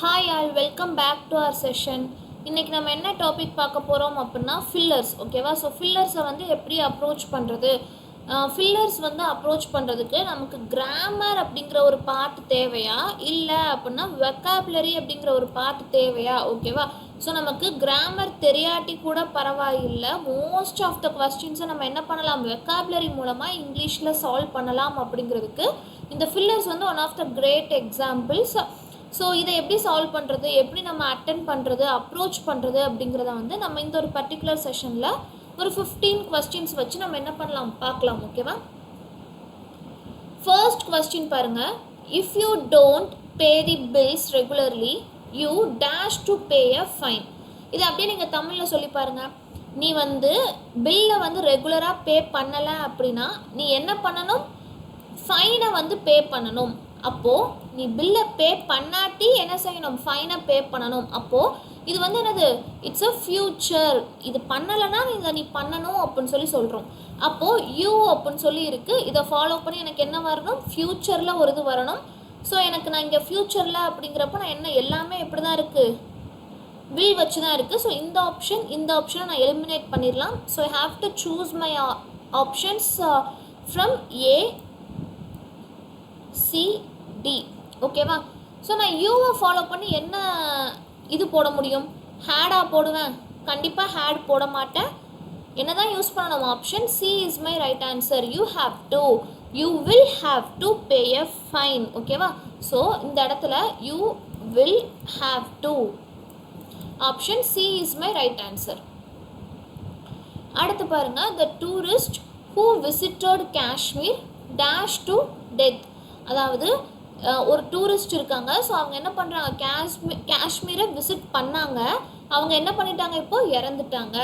Hi all, welcome back to our session. இன்றைக்கி நம்ம என்ன டாபிக் பார்க்க போகிறோம் அப்படின்னா ஃபில்லர்ஸ். ஓகேவா? ஸோ ஃபில்லர்ஸை வந்து எப்படி அப்ரோச் பண்ணுறது, ஃபில்லர்ஸ் வந்து அப்ரோச் பண்ணுறதுக்கு நமக்கு கிராமர் அப்படிங்கிற ஒரு பார்ட் தேவையா, இல்லை அப்படின்னா வெக்காபுலரி அப்படிங்கிற ஒரு பார்ட் தேவையா? ஓகேவா? ஸோ நமக்கு கிராமர் தெரியாட்டி கூட பரவாயில்லை, மோஸ்ட் ஆஃப் த கொஸ்டின்ஸை நம்ம என்ன பண்ணலாம், வெக்காபுலரி மூலமாக இங்கிலீஷில் சால்வ் பண்ணலாம். அப்படிங்கிறதுக்கு இந்த ஃபில்லர்ஸ் வந்து one of the great examples. So இதை எப்படி சால்வ் பண்ணுறது, எப்படி நம்ம அட்டென்ட் பண்ணுறது, அப்ரோச் பண்ணுறது அப்படிங்கிறத வந்து நம்ம இந்த ஒரு பர்டிகுலர் செஷனில் ஒரு 15 கொஸ்டின்ஸ் வச்சு நம்ம என்ன பண்ணலாம் பார்க்கலாம். ஓகேவா? ஃபர்ஸ்ட் கொஸ்டின் பாருங்கள். If you don't pay the bills regularly you dash to pay a fine. இதை அப்படியே நீங்கள் தமிழில் சொல்லி பாருங்கள். நீ வந்து பில்லை வந்து ரெகுலராக பே பண்ணலை அப்படின்னா நீ என்ன பண்ணணும், ஃபைனை வந்து பே பண்ணணும். அப்போது நீ பில்லை பே பண்ணாட்டி என்ன செய்யணும், ஃபைனை பே பண்ணணும். அப்போது இது வந்து என்னது, இட்ஸ் அ ஃப்யூச்சர். இது பண்ணலைன்னா இதை நீ பண்ணணும் அப்படின்னு சொல்லி சொல்கிறோம். அப்போது யூ அப்படின்னு சொல்லி இருக்குது, இதை ஃபாலோ பண்ணி எனக்கு என்ன வரணும், ஃப்யூச்சரில் ஒரு இது வரணும். ஸோ எனக்கு நான் இங்கே ஃப்யூச்சரில் அப்படிங்கிறப்ப நான் என்ன எல்லாமே எப்படி தான் இருக்குது, வில் வச்சு தான் இருக்குது. ஸோ இந்த ஆப்ஷனை நான் எலிமினேட் பண்ணிடலாம். So I have to choose my options from A C D. ஓகேவா? ஸோ நான் யூவை ஃபாலோ பண்ணி என்ன இது போட முடியும், ஹேடாக போடுவேன், கண்டிப்பாக ஹேட் போட மாட்டேன். என்ன தான் யூஸ் பண்ணணும், option C is my right answer. You will have to pay a fine. ஓகேவா? ஸோ இந்த இடத்துல you will have to, option C is my right answer. அடுத்து பாருங்க, த tourist who visited Kashmir dash to death. அதாவது ஒரு tourist இருக்காங்க. So அவங்க என்ன பண்ணுறாங்க, காஷ்மீரை விசிட் பண்ணாங்க, அவங்க என்ன பண்ணிட்டாங்க, இப்போது இறந்துட்டாங்க.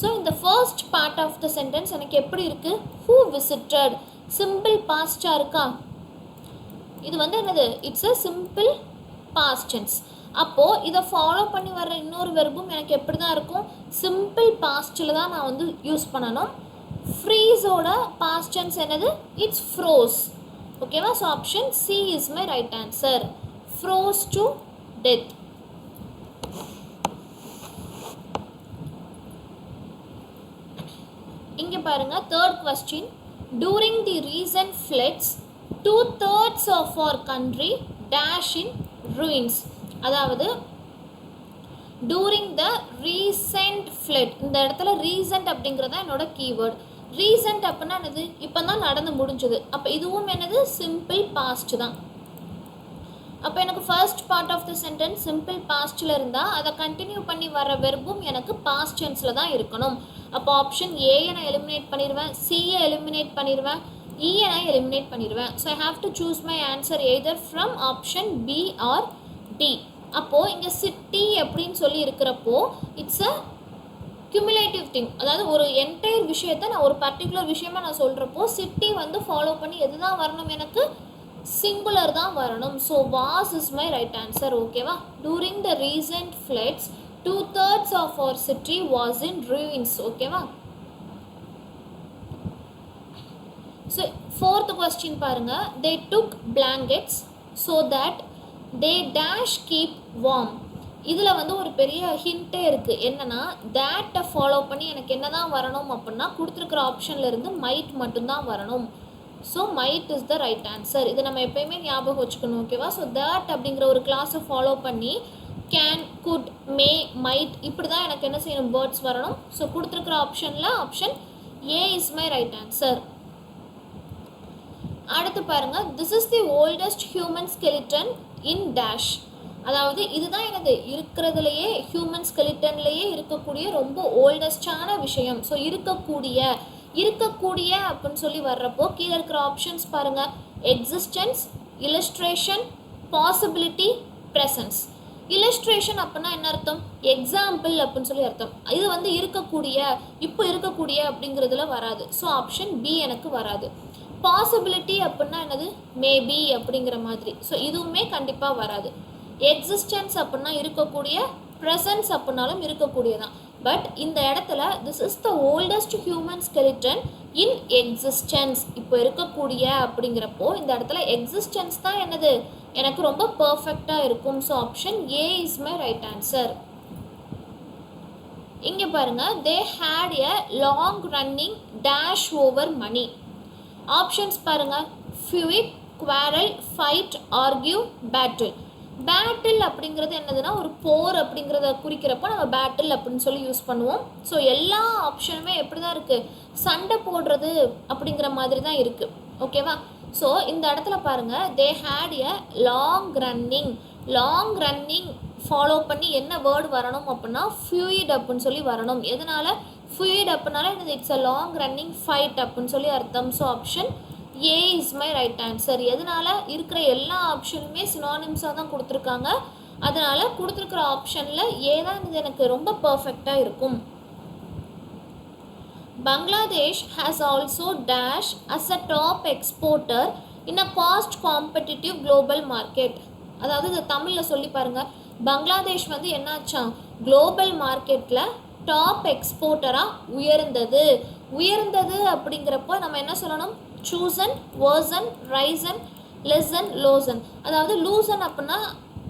ஸோ இந்த first part of the sentence எனக்கு எப்படி இருக்குது, ஹூ விசிட்டட், சிம்பிள் பாஸ்டாக இருக்கா? இது வந்து என்னது, it's a simple past tense. அப்போது இதை ஃபாலோ பண்ணி வர்ற இன்னொரு வெர்பும் எனக்கு எப்படி தான் இருக்கும், சிம்பிள் பாஸ்டில் தான் நான் வந்து யூஸ் பண்ணணும். ஃப்ரீஸோட பாஸ்ட் டென்ஸ் என்னது, இட்ஸ் ஃப்ரோஸ். ஓகேவா? So option C is my right answer. Froze to death. இங்கே பாருங்க, third question. During the recent floods 2/3 of our country dash in ruins. அதாவது டூரிங் த ரீசெண்ட் ஃப்ளட், இந்த இடத்துல recent அப்படிங்கிறத என்னோட keyword. Recent அப்படின்னா என்னது, இப்போ தான் நடந்து முடிஞ்சது. அப்போ இதுவும் என்னது, சிம்பிள் பாஸ்ட் தான். அப்போ எனக்கு first part of the sentence simple பாஸ்டில் இருந்தால் அதை கண்டினியூ பண்ணி வர வெர்பும் எனக்கு பாஸ்ட் டென்ஸில் தான் இருக்கணும். அப்போ ஆப்ஷன் ஏயை நான் எலிமினேட் பண்ணிடுவேன், சியை எலிமினேட் பண்ணிடுவேன், இயை நான் எலிமினேட் பண்ணிடுவேன். So I have to choose my answer either from option B or D. அப்போது இங்கே சிட்டி அப்படின்னு சொல்லி இருக்கிறப்போ இட்ஸ் அ cumulative திங். அதாவது ஒரு என்டையர் விஷயத்தை நான் ஒரு பர்டிகுலர் விஷயமா நான் சொல்கிறப்போ சிட்டி வந்து ஃபாலோ பண்ணி எது தான் வரணும், எனக்கு சிங்குலர் தான் வரணும். So was is my right answer. ஓகேவா? During the recent floods 2/3 of our city was in ruins. ஓகேவா? ஸோ ஃபோர்த் கொஸ்டின் பாருங்க. They took blankets so that they dash keep warm. இதில் வந்து ஒரு பெரிய ஹிண்ட்டே இருக்குது. என்னென்னா, தேட்டை ஃபாலோ பண்ணி எனக்கு என்ன தான் வரணும் அப்படின்னா கொடுத்துருக்குற ஆப்ஷன்லேருந்து மைட் மட்டும்தான் வரணும். So might is the right answer. இதை நம்ம எப்போயுமே ஞாபகம் வச்சுக்கணும். ஓகேவா? ஸோ தேட் அப்படிங்கிற ஒரு கிளாஸை ஃபாலோ பண்ணி கேன், குட், மே, மைட் இப்படி தான் எனக்கு என்ன செய்யணும், வேர்ட்ஸ் வரணும். ஸோ கொடுத்துருக்குற ஆப்ஷனில் option A is my right answer. அடுத்து பாருங்கள், this is the oldest human skeleton in dash. அதாவது இதுதான் எனது இருக்கிறதுலையே ஹியூமன் ஸ்கெலிட்டன்லேயே இருக்கக்கூடிய ரொம்ப ஓல்டஸ்டான விஷயம். ஸோ இருக்கக்கூடிய அப்படின்னு சொல்லி வர்றப்போ கீழே இருக்கிற ஆப்ஷன்ஸ் பாருங்கள், existence, illustration, possibility, presence. Illustration அப்படின்னா என்ன அர்த்தம், எக்ஸாம்பிள் அப்படின்னு சொல்லி அர்த்தம். இது வந்து இப்போ இருக்கக்கூடிய அப்படிங்கிறதுல வராது. ஸோ ஆப்ஷன் பி எனக்கு வராது. பாசிபிலிட்டி அப்படின்னா என்னது, மேபி அப்படிங்கிற மாதிரி. ஸோ இதுவுமே கண்டிப்பாக வராது. எக்ஸிஸ்டன்ஸ் அப்படின்னா இருக்கக்கூடிய, ப்ரெசன்ஸ் அப்படின்னாலும் இருக்கக்கூடியதான். பட் இந்த இடத்துல this is the oldest human skeleton in existence, இப்போ இருக்கக்கூடிய அப்படிங்கிறப்போ இந்த இடத்துல எக்ஸிஸ்டன்ஸ் தான் என்னது, எனக்கு ரொம்ப பர்ஃபெக்டாக இருக்கும். So option A is my right answer. இங்கே பாருங்கள், they had a long running dash over money. Options பாருங்கள், feud, quarrel, fight, argue, battle. Battle அப்படிங்கிறது என்னதுன்னா ஒரு போர் அப்படிங்கிறத குறிக்கிறப்போ நம்ம பேட்டில் அப்படின்னு சொல்லி யூஸ் பண்ணுவோம். ஸோ எல்லா ஆப்ஷனுமே எப்படி தான் இருக்குது, சண்டை போடுறது அப்படிங்கிற மாதிரி தான் இருக்குது. ஓகேவா? ஸோ இந்த இடத்துல பாருங்கள், they had a long running follow பண்ணி என்ன வேர்டு வரணும் அப்படின்னா ஃப்ளூயிட் அப்படின்னு சொல்லி வரணும். எதனால் ஃப்ளூயிட் அப்படின்னால என்னது, it's a long running fight அப்படின்னு சொல்லி அர்த்தம். So option A is my right answer. எதனால் இருக்கிற எல்லா ஆப்ஷனுமே சினானிம்ஸாக தான் கொடுத்துருக்காங்க. அதனால் கொடுத்துருக்குற ஆப்ஷனில் ஏ தான் இது எனக்கு ரொம்ப பர்ஃபெக்டாக இருக்கும். Bangladesh has also dash as a top exporter in a cost competitive global market. அதாவது இது தமிழில் சொல்லி பாருங்கள், பங்களாதேஷ் வந்து என்னாச்சா குளோபல் மார்க்கெட்டில் டாப் எக்ஸ்போர்ட்டராக உயர்ந்தது அப்படிங்கிறப்போ நம்ம என்ன சொல்லணும், சூசன், வேர்சன், ரைசன், லெசன், லோசன். அதாவது லூசன் அப்படின்னா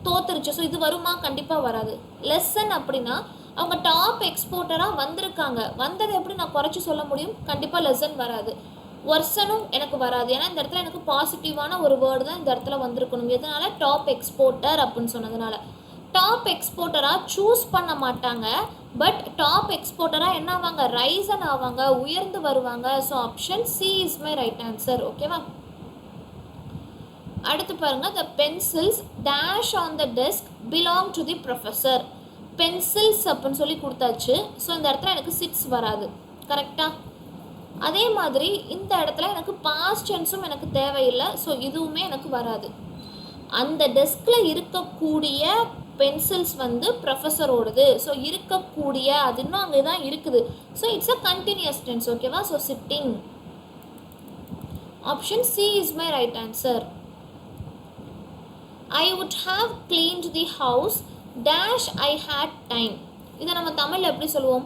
தோத்துருச்சு, ஸோ இது வருமா, கண்டிப்பாக வராது. லெசன் அப்படின்னா அவங்க டாப் எக்ஸ்போர்ட்டராக வந்திருக்காங்க, வந்ததை எப்படி நான் குறைச்சி சொல்ல முடியும், கண்டிப்பாக லெசன் வராது. ஒர்சனும் எனக்கு வராது, ஏன்னா இந்த இடத்துல எனக்கு பாசிட்டிவான ஒரு வேர்டு தான் இந்த இடத்துல வந்திருக்கணும். எதனால, டாப் எக்ஸ்போர்ட்டர் அப்படின்னு சொன்னதுனால. டாப் எக்ஸ்போர்ட்டராக சூஸ் பண்ண மாட்டாங்க, பட் டாப் எக்ஸ்போர்ட்டராக என்ன ஆவாங்க, ரைசன் ஆவாங்க, உயர்ந்து வருவாங்க. So option C is my right answer. ஓகேவா? அடுத்து பாருங்கள், the pencils dash on the desk belong to the professor. Pencils அப்படின்னு சொல்லி கொடுத்தாச்சு. ஸோ இந்த இடத்துல எனக்கு 6 வராது, கரெக்டாக? அதே மாதிரி இந்த இடத்துல எனக்கு பாஸ்ட் டென்ஸும் எனக்கு தேவையில்லை, ஸோ இதுவுமே எனக்கு வராது. அந்த டெஸ்கில் இருக்கக்கூடிய பென்சில்ஸ் வந்து ப்ரொஃபஸரோடது. ஸோ இருக்கக்கூடிய அது இன்னும் அங்கே தான் இருக்குது. So it's a continuous tense. ஓகேவா? So sitting. Option C is my right answer. I would have cleaned the house dash I had time. இதை நம்ம தமிழில் எப்படி சொல்லுவோம்,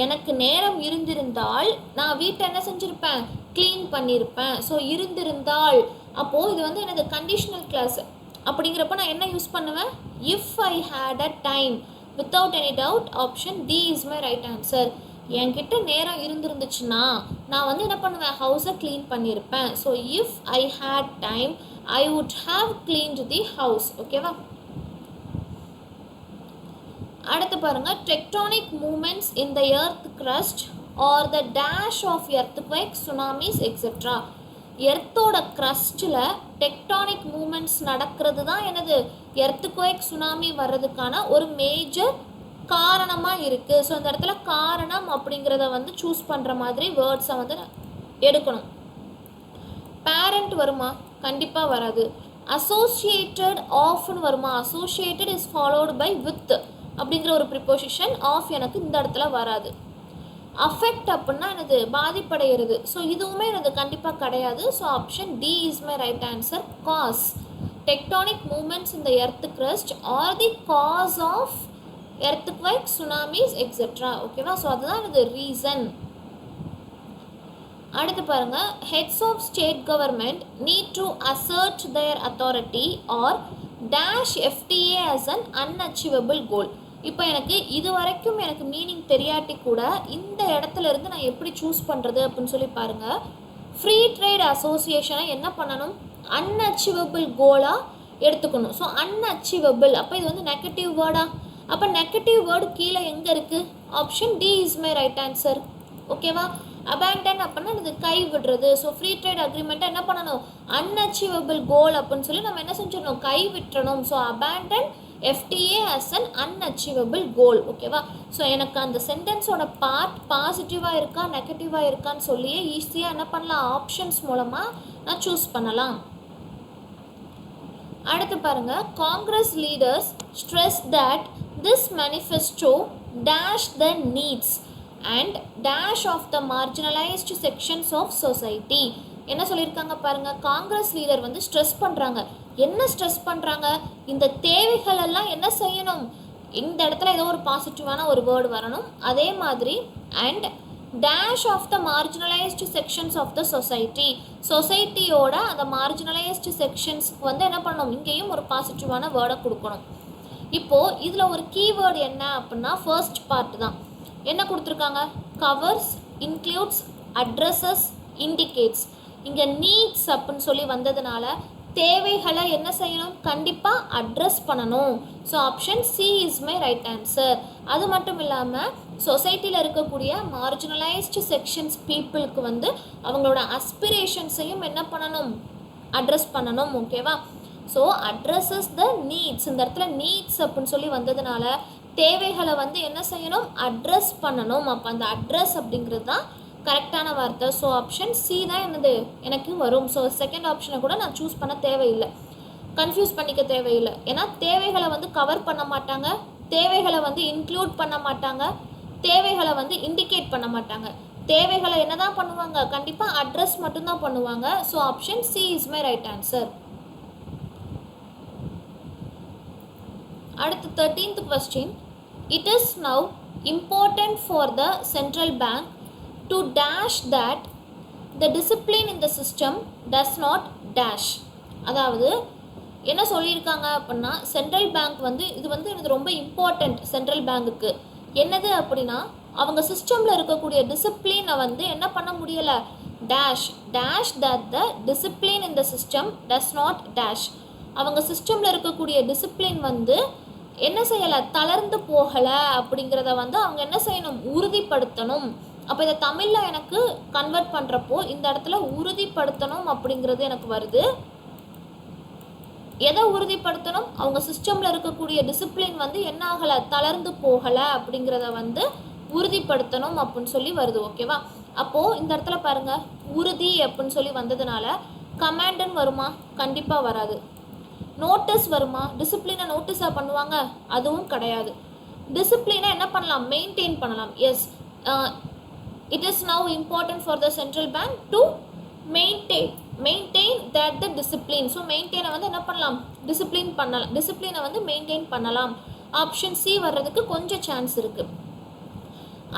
எனக்கு நேரம் இருந்திருந்தால் நான் வீட்டை என்ன செஞ்சுருப்பேன், க்ளீன் பண்ணியிருப்பேன். ஸோ இருந்திருந்தால், அப்போது இது வந்து எனது கண்டிஷனல் கிளாஸ் அப்படிங்கிறப்ப நான் என்ன யூஸ் பண்ணுவேன், if I had a time. Without any doubt option D is my right answer. என்கிட்ட நேரம் இருந்துருந்துச்சுன்னா நான் வந்து என்ன பண்ணுவேன், ஹவுஸை க்ளீன் பண்ணியிருப்பேன். So if I had time I would have cleaned the house. ஓகேவா? அடுத்து பாருங்கள், tectonic movements in the earth crust are the dash of earthquake, tsunamis etcetera. எர்த்தோட கிரஸ்டில் டெக்டானிக் மூமெண்ட்ஸ் நடக்கிறது தான் எனது எர்த்குவேக், சுனாமி வர்றதுக்கான ஒரு மேஜர் காரணமாக இருக்குது. ஸோ இந்த இடத்துல காரணம் அப்படிங்கிறத வந்து சூஸ் பண்ணுற மாதிரி வேர்ட்ஸை வந்து எடுக்கணும். பேரண்ட் வருமா, கண்டிப்பாக வராது. அசோசியேட்டட் ஆஃப்னு வருமா, associated is followed by with அப்படிங்கிற ஒரு ப்ரிப்போசிஷன். ஆஃப் எனக்கு இந்த இடத்துல வராது. அஃபெக்ட் அப்படின்னா எனது பாதிப்படைகிறது. ஸோ இதுவுமே எனது கண்டிப்பாக கிடையாது. So option D is my right answer. Cause, tectonic movements in the earth crust are the cause of earthquake, tsunamis etcetera. ஓகேவா? ஸோ அதுதான் எனது ரீசன். அடுத்து பாருங்கள், heads of state government need to assert their authority are dash FDA as an unachievable goal. இப்போ எனக்கு இது வரைக்கும் எனக்கு மீனிங் தெரியாட்டி கூட இந்த இடத்துல இருந்து நான் எப்படி சூஸ் பண்ணுறது அப்படின்னு சொல்லி பாருங்கள். ஃப்ரீ ட்ரேட் அசோசியேஷனை என்ன பண்ணணும், அன்அச்சீவபிள் கோலாக எடுத்துக்கணும். ஸோ அன்அச்சீவபிள், அப்போ இது வந்து நெகட்டிவ் வேர்டா, அப்போ நெகட்டிவ் வேர்டு கீழே எங்கே இருக்குது, option D is my right answer. ஓகேவா? அபேண்டன் அப்படின்னா இது கை விடுறது. ஸோ ஃப்ரீ ட்ரேட் அக்ரிமெண்ட்டை என்ன பண்ணணும், அன்அச்சீவபிள் கோல் அப்படின்னு சொல்லி நம்ம என்ன செஞ்சிடணும், கை விட்டுறணும். So abandon FDA as an unachievable goal. ஓகேவா? ஸோ எனக்கு அந்த சென்டென்ஸோட பார்ட் பாசிட்டிவாக இருக்கா நெகட்டிவாக இருக்கான்னு சொல்லியே ஈஸியாக என்ன பண்ணலாம், ஆப்ஷன்ஸ் மூலமாக நான் சூஸ் பண்ணலாம். அடுத்து பாருங்கள், Congress leaders stress that this manifesto dash the needs and dash of the marginalised sections of society. என்ன சொல்லியிருக்காங்க பாருங்கள், காங்கிரஸ் லீடர் வந்து ஸ்ட்ரெஸ் பண்ணுறாங்க. என்ன ஸ்ட்ரெஸ் பண்ணுறாங்க, இந்த தேவைகள் எல்லாம் என்ன செய்யணும், இந்த இடத்துல ஏதோ ஒரு பாசிட்டிவான ஒரு வேர்டு வரணும். அதே மாதிரி and dash of the marginalised sections of the society. சொசைட்டியோட அந்த மார்ஜினலைஸ்டு செக்ஷன்ஸ்க்கு வந்து என்ன பண்ணணும், இங்கேயும் ஒரு பாசிட்டிவான வேர்டை கொடுக்கணும். இப்போது இதில் ஒரு கீவேர்டு என்ன அப்படின்னா ஃபர்ஸ்ட் பார்ட் தான். என்ன கொடுத்துருக்காங்க, கவர்ஸ், இன்க்ளூட்ஸ், அட்ரஸஸ், இண்டிகேட்ஸ். இங்கே நீட்ஸ் அப்படின்னு சொல்லி வந்ததுனால தேவைகளை என்ன செய்யணும், கண்டிப்பாக அட்ரஸ் பண்ணணும். So option C is my right answer. அது மட்டும் இல்லாமல் சொசைட்டியில் இருக்கக்கூடிய மார்ஜினலைஸ்டு செக்ஷன்ஸ் பீப்புளுக்கு வந்து அவங்களோட அஸ்பிரேஷன்ஸையும் என்ன பண்ணணும், அட்ரஸ் பண்ணணும். ஓகேவா? ஸோ அட்ரஸஸ் த நீட்ஸ். இந்த இடத்துல நீட்ஸ் அப்படின்னு சொல்லி வந்ததுனால தேவைகளை வந்து என்ன செய்யணும், அட்ரஸ் பண்ணணும். அப்போ அந்த அட்ரஸ் அப்படிங்கிறது தான் கரெக்டான வார்த்தை. ஸோ ஆப்ஷன் சி தான் என்னது எனக்கு வரும். ஸோ செகண்ட் ஆப்ஷனை கூட நான் சூஸ் பண்ண தேவையில்லை, கன்ஃபியூஸ் பண்ணிக்க தேவையில்லை. ஏன்னா தேவைகளை வந்து கவர் பண்ண மாட்டாங்க, தேவைகளை வந்து இன்க்ளூட் பண்ண மாட்டாங்க, தேவைகளை வந்து இண்டிகேட் பண்ண மாட்டாங்க. தேவைகளை என்ன தான் பண்ணுவாங்க, கண்டிப்பாக அட்ரஸ் மட்டும்தான் பண்ணுவாங்க. So option C is my right answer. அடுத்து 13th question. It is now important for the central bank to dash that the discipline in the system does not dash. அதாவது என்ன சொல்லியிருக்காங்க அப்படின்னா சென்ட்ரல் பேங்க் வந்து இது வந்து எனக்கு ரொம்ப இம்பார்ட்டண்ட். சென்ட்ரல் பேங்க்குக்கு என்னது அப்படின்னா அவங்க சிஸ்டமில் இருக்கக்கூடிய டிசிப்ளினை வந்து என்ன பண்ண முடியலை, dash dash that the discipline in the system does not dash. அவங்க சிஸ்டமில் இருக்கக்கூடிய டிசிப்ளின் வந்து என்ன செய்யலை, தளர்ந்து போகலை அப்படிங்கிறத வந்து அவங்க என்ன செய்யணும், உறுதிப்படுத்தணும். அப்போ இதை தமிழில் எனக்கு கன்வெர்ட் பண்ணுறப்போ இந்த இடத்துல உறுதிப்படுத்தணும் அப்படிங்கிறது எனக்கு வருது. எதை உறுதிப்படுத்தணும், அவங்க சிஸ்டமில் இருக்கக்கூடிய டிசிப்ளின் வந்து என்ன ஆகலை, தளர்ந்து போகலை அப்படிங்கிறத வந்து உறுதிப்படுத்தணும் அப்படின்னு சொல்லி வருது. ஓகேவா? அப்போது இந்த இடத்துல பாருங்கள், உறுதி அப்படின்னு சொல்லி வந்ததுனால கமாண்டுன்னு வருமா, கண்டிப்பாக வராது. நோட்டீஸ் வருமா, டிசிப்ளினை நோட்டீஸாக பண்ணுவாங்க, அதுவும் கிடையாது. டிசிப்ளினை என்ன பண்ணலாம், மெயின்டைன் பண்ணலாம். Yes, it is now important for the central bank to maintain that the discipline. So மெயின்டைனை வந்து என்ன பண்ணலாம், டிசிப்ளின் பண்ணலாம், டிசிப்ளினை வந்து மெயின்டைன் பண்ணலாம். ஆப்ஷன் சி வர்றதுக்கு கொஞ்சம் சான்ஸ் இருக்குது.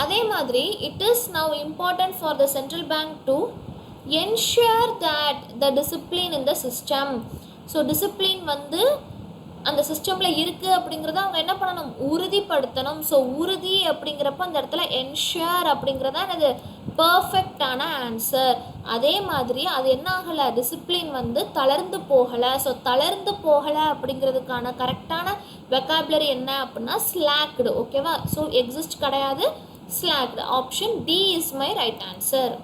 அதே மாதிரி it is now important for the central bank to ensure that the discipline in the system. So discipline வந்து அந்த சிஸ்டமில் இருக்குது அப்படிங்கிறத அவங்க என்ன பண்ணணும், உறுதிப்படுத்தணும். ஸோ உறுதி அப்படிங்கிறப்ப அந்த இடத்துல என்ஷூர் அப்படிங்கிறதா எனது பர்ஃபெக்டான ஆன்சர். அதே மாதிரி அது என்ன ஆகலை, டிசிப்ளின் வந்து தளர்ந்து போகலை. ஸோ தளர்ந்து போகலை அப்படிங்கிறதுக்கான கரெக்டான வெக்காபுலரி என்ன அப்படின்னா ஸ்லாக்டு. ஓகேவா? ஸோ எக்ஸிஸ்ட் கிடையாது, slacked. Option D is my right answer.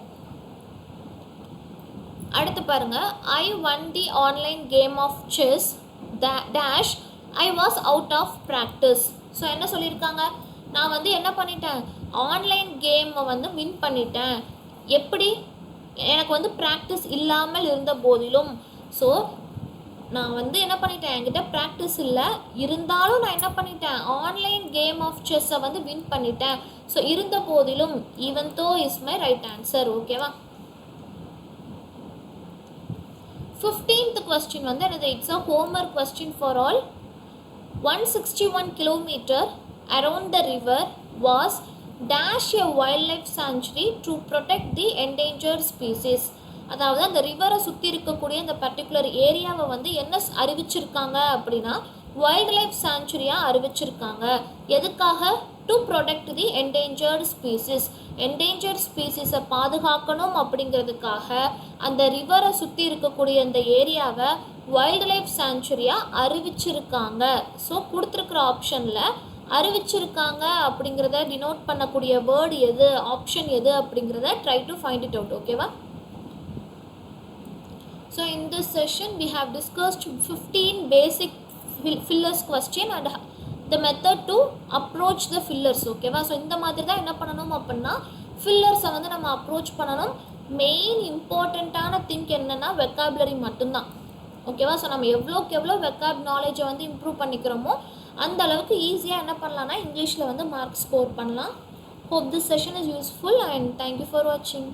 அடுத்து பாருங்க, I won the online game of chess dash I was out of practice. So என்ன சொல்லியிருக்காங்க, நான் வந்து என்ன பண்ணிட்டேன், ஆன்லைன் கேமை வந்து வின் பண்ணிட்டேன். எப்படி, எனக்கு வந்து ப்ராக்டிஸ் இல்லாமல் இருந்த போதிலும். ஸோ நான் வந்து என்ன பண்ணிட்டேன், என்கிட்ட ப்ராக்டிஸ் இல்லை, இருந்தாலும் நான் என்ன பண்ணிட்டேன், ஆன்லைன் கேம் ஆஃப் செஸ்ஸை வந்து வின் பண்ணிட்டேன். ஸோ இருந்த போதிலும், even though is my right answer. ஓகேவா? 15th question வந்து என்னது, it's a homework question for all. 161 kilometer around the river was dash a wildlife sanctuary to protect the endangered species. அதாவது அந்த ரிவரை சுற்றி இருக்கக்கூடிய இந்த பர்டிகுலர் ஏரியாவை வந்து என்ன அறிவிச்சிருக்காங்க அப்படின்னா வைல்ட் லைஃப் சாங்சுரியாக அறிவிச்சிருக்காங்க. எதுக்காக, to protect the endangered species. Endangered ஸ்பீசிஸை பாதுகாக்கணும் அப்படிங்கிறதுக்காக அந்த ரிவரை சுற்றி இருக்கக்கூடிய அந்த ஏரியாவை வைல்ட் லைஃப் சாங்சுரியாக அறிவிச்சிருக்காங்க. ஸோ கொடுத்துருக்குற ஆப்ஷனில் அறிவிச்சிருக்காங்க அப்படிங்கிறத டினோட் பண்ணக்கூடிய வேர்டு எது, ஆப்ஷன் எது அப்படிங்கிறத try to find it out. ஓகேவா? So in this session we have discussed 15 basic fillers question and the method to approach the fillers. ஓகேவா? ஸோ இந்த மாதிரி தான் என்ன பண்ணணும் அப்படின்னா ஃபில்லர்ஸை வந்து நம்ம அப்ரோச் பண்ணணும். மெயின் இம்பார்ட்டண்ட்டான திங்க் என்னென்னா வெக்காபுலரி மட்டும்தான். ஓகேவா? ஸோ நம்ம எவ்வளோக்கு எவ்வளோ வெக்காப் நாலேஜை வந்து இம்ப்ரூவ் பண்ணிக்கிறோமோ அந்த அளவுக்கு ஈஸியாக என்ன பண்ணலாம்னா இங்கிலீஷில் வந்து மார்க் ஸ்கோர் பண்ணலாம். Hope this session is useful and thank you for watching.